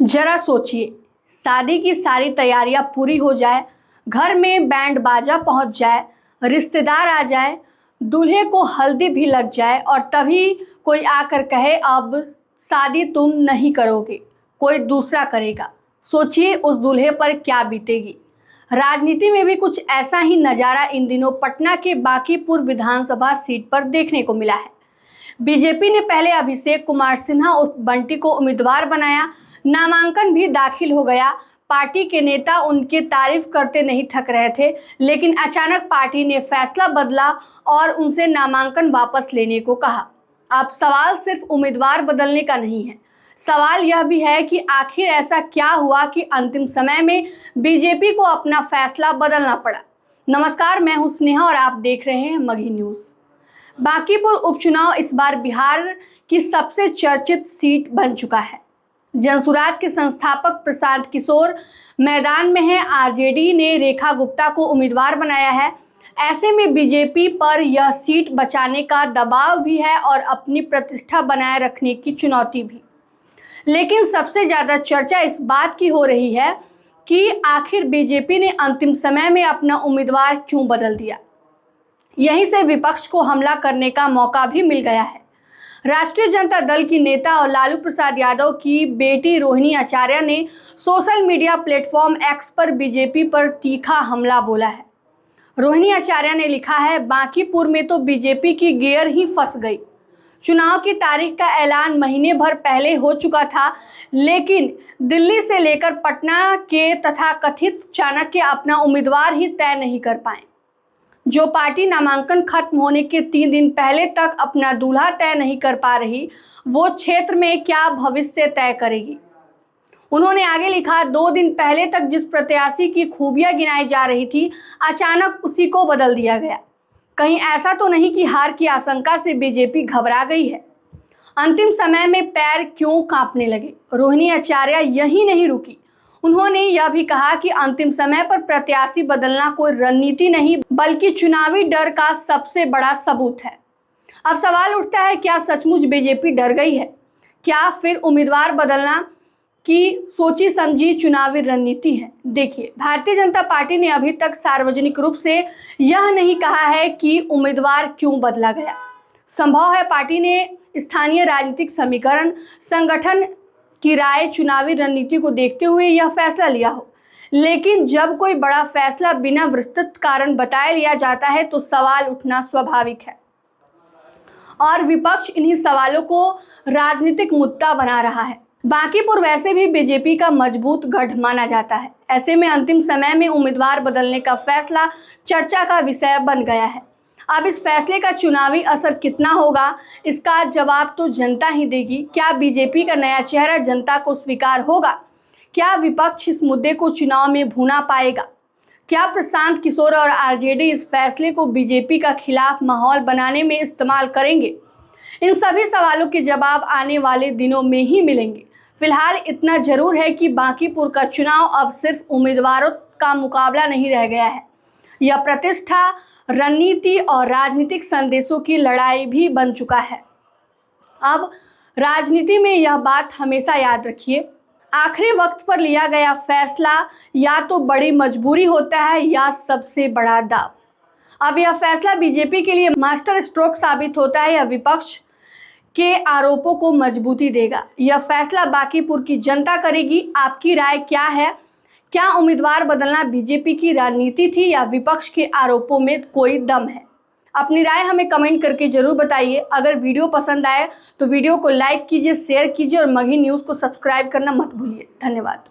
जरा सोचिए, शादी की सारी तैयारियां पूरी हो जाए, घर में बैंड बाजा पहुंच जाए, रिश्तेदार आ जाए, दूल्हे को हल्दी भी लग जाए और तभी कोई आकर कहे अब शादी तुम नहीं करोगे, कोई दूसरा करेगा। सोचिए उस दूल्हे पर क्या बीतेगी। राजनीति में भी कुछ ऐसा ही नज़ारा इन दिनों पटना के बांकीपुर विधानसभा सीट पर देखने को मिला है। बीजेपी ने पहले अभिषेक कुमार सिन्हा उर्फ बंटी को उम्मीदवार बनाया, नामांकन भी दाखिल हो गया। पार्टी के नेता उनकी तारीफ करते नहीं थक रहे थे, लेकिन अचानक पार्टी ने फैसला बदला और उनसे नामांकन वापस लेने को कहा। अब सवाल सिर्फ उम्मीदवार बदलने का नहीं है, सवाल यह भी है कि आखिर ऐसा क्या हुआ कि अंतिम समय में बीजेपी को अपना फैसला बदलना पड़ा। नमस्कार, मैं हूं स्नेहा और आप देख रहे हैं मगही न्यूज़। बांकीपुर उपचुनाव इस बार बिहार की सबसे चर्चित सीट बन चुका है। जनसुराज के संस्थापक प्रशांत किशोर मैदान में है। आरजेडी ने रेखा गुप्ता को उम्मीदवार बनाया है। ऐसे में बीजेपी पर यह सीट बचाने का दबाव भी है और अपनी प्रतिष्ठा बनाए रखने की चुनौती भी। लेकिन सबसे ज़्यादा चर्चा इस बात की हो रही है कि आखिर बीजेपी ने अंतिम समय में अपना उम्मीदवार क्यों बदल दिया। यहीं से विपक्ष को हमला करने का मौका भी मिल गया है। राष्ट्रीय जनता दल की नेता और लालू प्रसाद यादव की बेटी रोहिणी आचार्य ने सोशल मीडिया प्लेटफॉर्म एक्स पर बीजेपी पर तीखा हमला बोला है। रोहिणी आचार्य ने लिखा है, बांकीपुर में तो बीजेपी की गियर ही फंस गई। चुनाव की तारीख का ऐलान महीने भर पहले हो चुका था, लेकिन दिल्ली से लेकर पटना के तथाकथित चाणक्य अपना उम्मीदवार ही तय नहीं कर पाए। जो पार्टी नामांकन खत्म होने के 3 दिन पहले तक अपना दूल्हा तय नहीं कर पा रही, वो क्षेत्र में क्या भविष्य तय करेगी। उन्होंने आगे लिखा, 2 दिन पहले तक जिस प्रत्याशी की खूबियां गिनाई जा रही थी, अचानक उसी को बदल दिया गया। कहीं ऐसा तो नहीं कि हार की आशंका से बीजेपी घबरा गई है। अंतिम समय में पैर क्यों कांपने लगे। रोहिणी आचार्य यही नहीं रुकी, उन्होंने यह भी कहा कि अंतिम समय पर प्रत्याशी बदलना कोई रणनीति नहीं, बल्कि चुनावी डर का सबसे बड़ा सबूत है। अब सवाल उठता है, क्या सचमुच बीजेपी डर गई है? क्या फिर उम्मीदवार बदलना की सोची समझी चुनावी रणनीति है? देखिए, भारतीय जनता पार्टी ने अभी तक सार्वजनिक रूप से यह नहीं कहा है कि उम्मीदवार क्यों बदला गया। संभव है पार्टी ने स्थानीय राजनीतिक समीकरण, संगठन की राय, चुनावी रणनीति को देखते हुए यह फैसला लिया हो। लेकिन जब कोई बड़ा फैसला बिना विस्तृत कारण बताए लिया जाता है तो सवाल उठना स्वाभाविक है और विपक्ष इन्हीं सवालों को राजनीतिक मुद्दा बना रहा है। बांकीपुर वैसे भी बीजेपी का मजबूत गढ़ माना जाता है। ऐसे में अंतिम समय में उम्मीदवार बदलने का फैसला चर्चा का विषय बन गया है। अब इस फैसले का चुनावी असर कितना होगा, इसका जवाब तो जनता ही देगी। क्या बीजेपी का नया चेहरा जनता को स्वीकार होगा? क्या विपक्ष इस मुद्दे को चुनाव में भुना पाएगा? क्या प्रशांत किशोर और आरजेडी इस फैसले को बीजेपी का खिलाफ माहौल बनाने में इस्तेमाल करेंगे? इन सभी सवालों के जवाब आने वाले दिनों में ही मिलेंगे। फिलहाल इतना जरूर है कि बांकीपुर का चुनाव अब सिर्फ उम्मीदवारों का मुकाबला नहीं रह गया है, यह प्रतिष्ठा, रणनीति और राजनीतिक संदेशों की लड़ाई भी बन चुका है। अब राजनीति में यह बात हमेशा याद रखिए, आखिरी वक्त पर लिया गया फैसला या तो बड़ी मजबूरी होता है या सबसे बड़ा दाव। अब यह फैसला बीजेपी के लिए मास्टर स्ट्रोक साबित होता है या विपक्ष के आरोपों को मजबूती देगा। यह फैसला बांकीपुर की जनता करेगी। आपकी राय क्या है? क्या उम्मीदवार बदलना बीजेपी की रणनीति थी या विपक्ष के आरोपों में कोई दम है? अपनी राय हमें कमेंट करके जरूर बताइए। अगर वीडियो पसंद आए तो वीडियो को लाइक कीजिए, शेयर कीजिए और मगही न्यूज़ को सब्सक्राइब करना मत भूलिए। धन्यवाद।